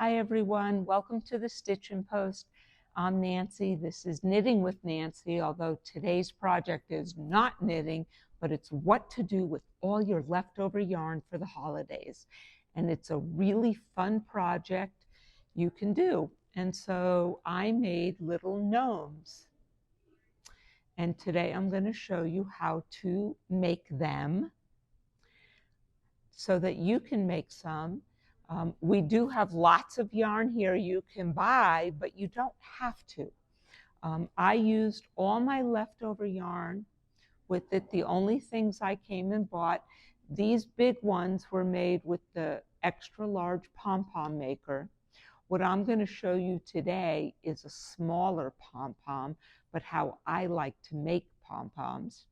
Hi everyone, welcome to the Stitchin Post. I'm Nancy. This is Knitting with Nancy, although today's project is not knitting, but it's what to do with all your leftover yarn for the holidays. And it's a really fun project you can do. And so I made little gnomes. And today I'm going to show you how to make them so that you can make some. We do have lots of yarn here you can buy, but you don't have to. I used all my leftover yarn with it. The only things I came and bought, these big ones were made with the extra large pom-pom maker. What I'm going to show you today is a smaller pom-pom, but how I like to make pom-poms.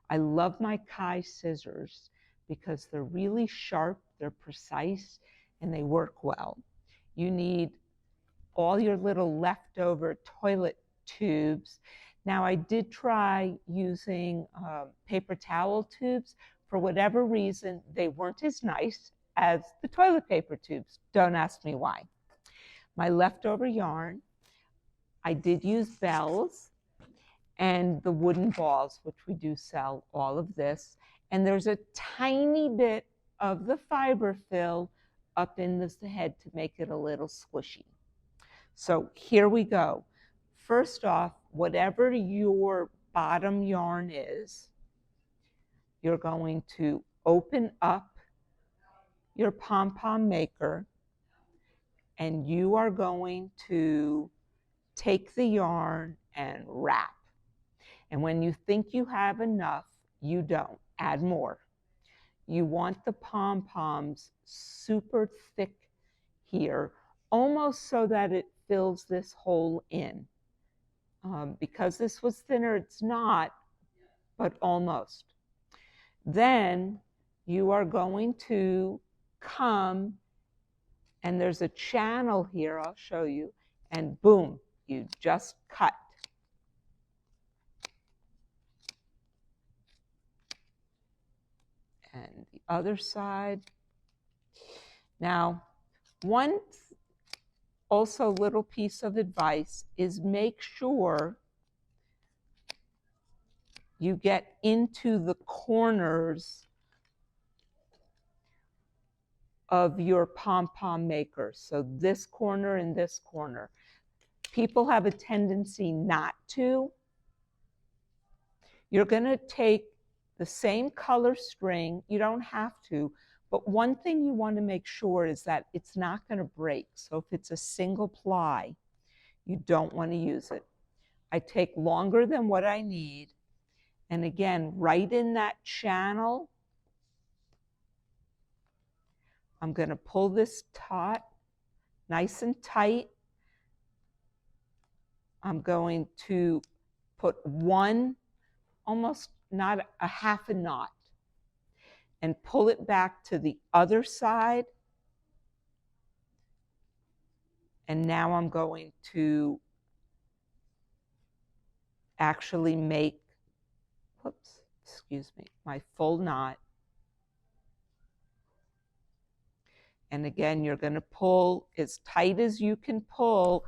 I love my Kai scissors because they're really sharp, they're precise, and they work well. You need all your little leftover toilet tubes. Now I did try using paper towel tubes. For whatever reason, they weren't as nice as the toilet paper tubes. Don't ask me why. My leftover yarn, I did use bells and the wooden balls, which we do sell all of this. And there's a tiny bit of the fiber fill up in this head to make it a little squishy. So here we go. First off, whatever your bottom yarn is, you're going to open up your pom-pom maker and you are going to take the yarn and wrap. And when you think you have enough, you don't. Add more. You want the pom-poms super thick here, almost so that it fills this hole in. Because this was thinner, it's not, but almost. Then you are going to come, and there's a channel here, I'll show you, and boom, you just cut. And the other side. Now, one also little piece of advice is make sure you get into the corners of your pom-pom maker. So this corner and this corner. People have a tendency not to. You're going to take the same color string. You don't have to, but one thing you want to make sure is that it's not going to break. So if it's a single ply, you don't want to use it. I take longer than what I need. And again, right in that channel, I'm going to pull this taut, nice and tight. I'm going to put one, almost not a half a knot, and pull it back to the other side. And now I'm going to actually make, whoops, excuse me, my full knot. And again, you're going to pull as tight as you can pull,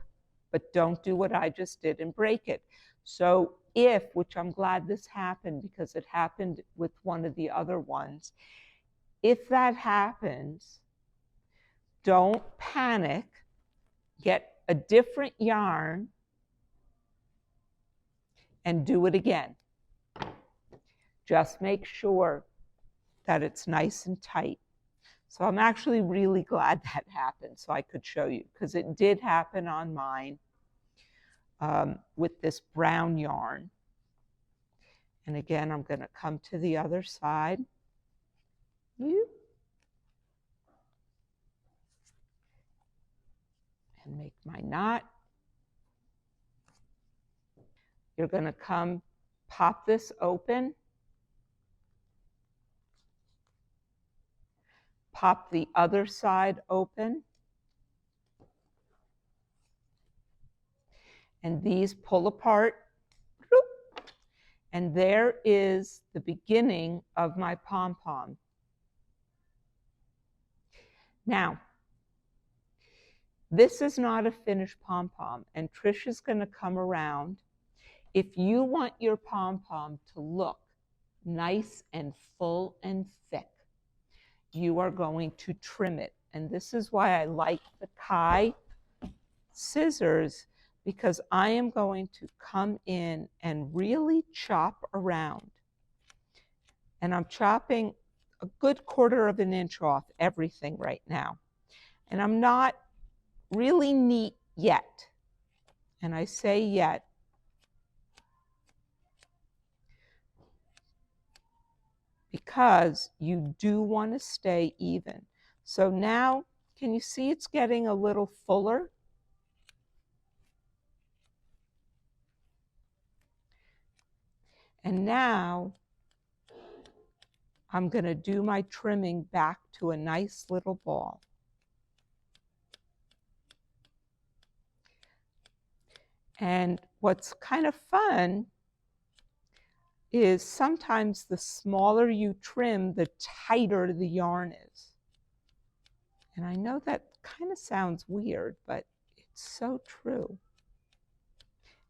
but don't do what I just did and break it. So if, which I'm glad this happened because it happened with one of the other ones, if that happens, don't panic. Get a different yarn and do it again. Just make sure that it's nice and tight. So I'm actually really glad that happened so I could show you, because it did happen on mine with this brown yarn. And again, I'm going to come to the other side. And make my knot. You're going to come pop this open. Pop the other side open. And these pull apart. And there is the beginning of my pom-pom. Now, This is not a finished pom-pom, and Trish is going to come around. If you want your pom-pom to look nice and full and thick, you are going to trim it. And this is why I like the Kai scissors, because I am going to come in and really chop around. And I'm chopping a good 1/4 of an inch off everything right now. And I'm not really neat yet. And I say yet because you do want to stay even. So now, can you see it's getting a little fuller? And now I'm going to do my trimming back to a nice little ball. And what's kind of fun is sometimes the smaller you trim, the tighter the yarn is. And I know that kind of sounds weird, but it's so true.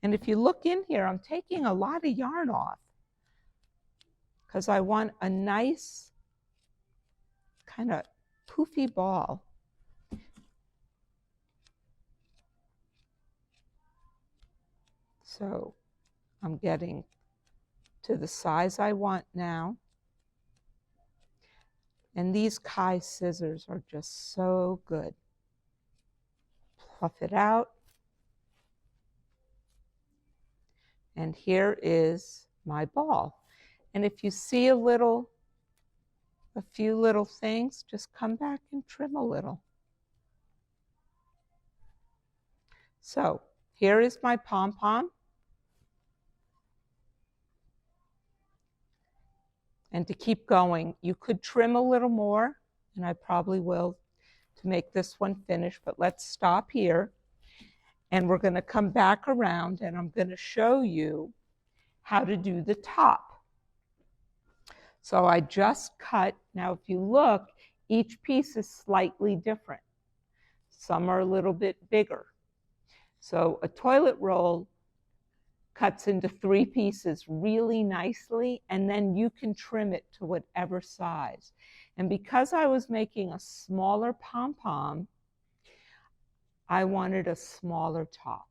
And if you look in here, I'm taking a lot of yarn off because I want a nice kind of poofy ball. So I'm getting to the size I want now. And these Kai scissors are just so good. Puff it out. And here is my ball. And if you see a few little things, just come back and trim a little. So here is my pom-pom. And to keep going, you could trim a little more, and I probably will to make this one finish, but let's stop here. And we're going to come back around, and I'm going to show you how to do the top. So I just cut. Now, if you look, each piece is slightly different. Some are a little bit bigger. So a toilet roll cuts into 3 pieces really nicely, and then you can trim it to whatever size. And because I was making a smaller pom-pom, I wanted a smaller top.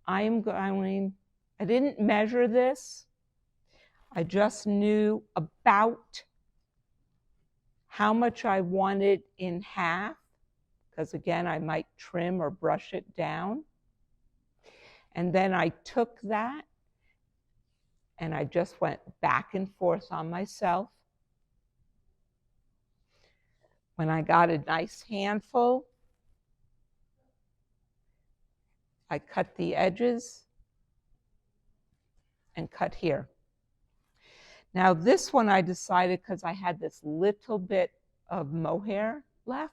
I didn't measure this. I just knew about how much I wanted in half, because again, I might trim or brush it down. And then I took that and I just went back and forth on myself. When I got a nice handful, I cut the edges and cut here. Now this one I decided, because I had this little bit of mohair left,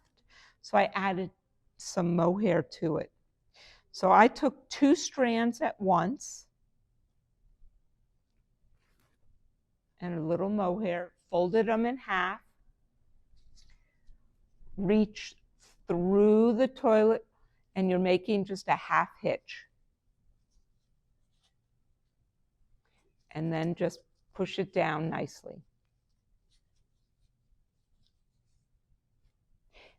so I added some mohair to it. So I took 2 strands at once and a little mohair, folded them in half, reached through the toilet, and you're making just a half hitch. And then just push it down nicely.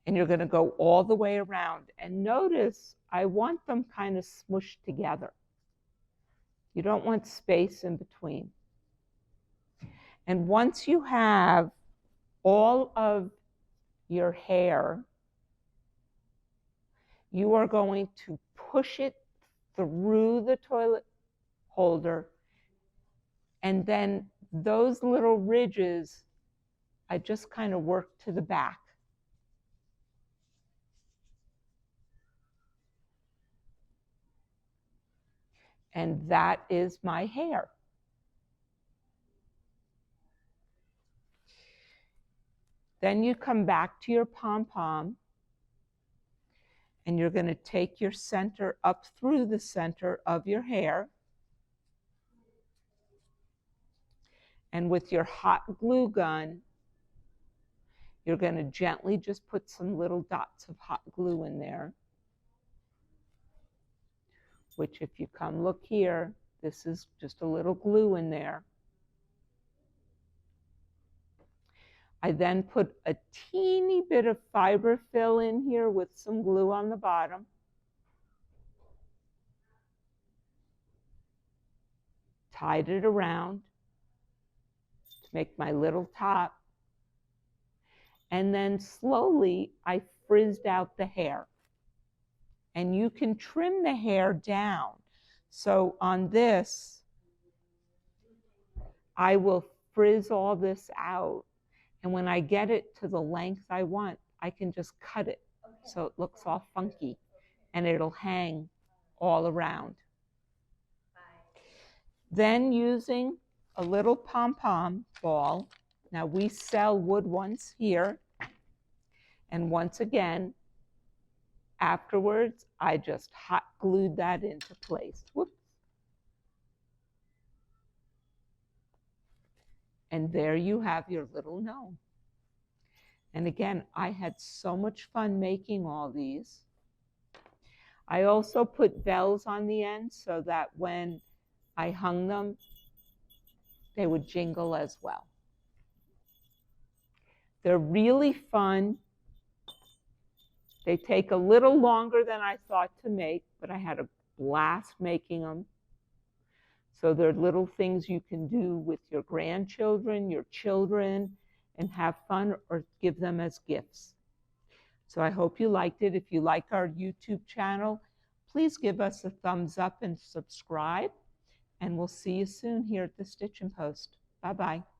And you're going to go all the way around. And notice I want them kind of smushed together. You don't want space in between. And once you have all of your hair, you are going to push it through the toilet holder, and then those little ridges, I just kind of work to the back. And that is my hair. Then you come back to your pom-pom, and you're going to take your center up through the center of your hair. And with your hot glue gun, You're going to gently just put some little dots of hot glue in there, which if you come look here, this is just a little glue in there. I then put a teeny bit of fiber fill in here with some glue on the bottom. Tied it around to make my little top. And then slowly I frizzed out the hair. And you can trim the hair down. So on this, I will frizz all this out. And when I get it to the length I want, I can just cut it so it looks all funky. And it'll hang all around. Then using a little pom-pom ball. Now we sell wood ones here. And once again, afterwards, I just hot glued that into place. Whoops. And there you have your little gnome. And again, I had so much fun making all these. I also put bells on the end so that when I hung them, they would jingle as well. They're really fun. They take a little longer than I thought to make, but I had a blast making them. So they're little things you can do with your grandchildren, your children, and have fun or give them as gifts. So I hope you liked it. If you like our YouTube channel, please give us a thumbs up and subscribe. And we'll see you soon here at the Stitchin Post. Bye-bye.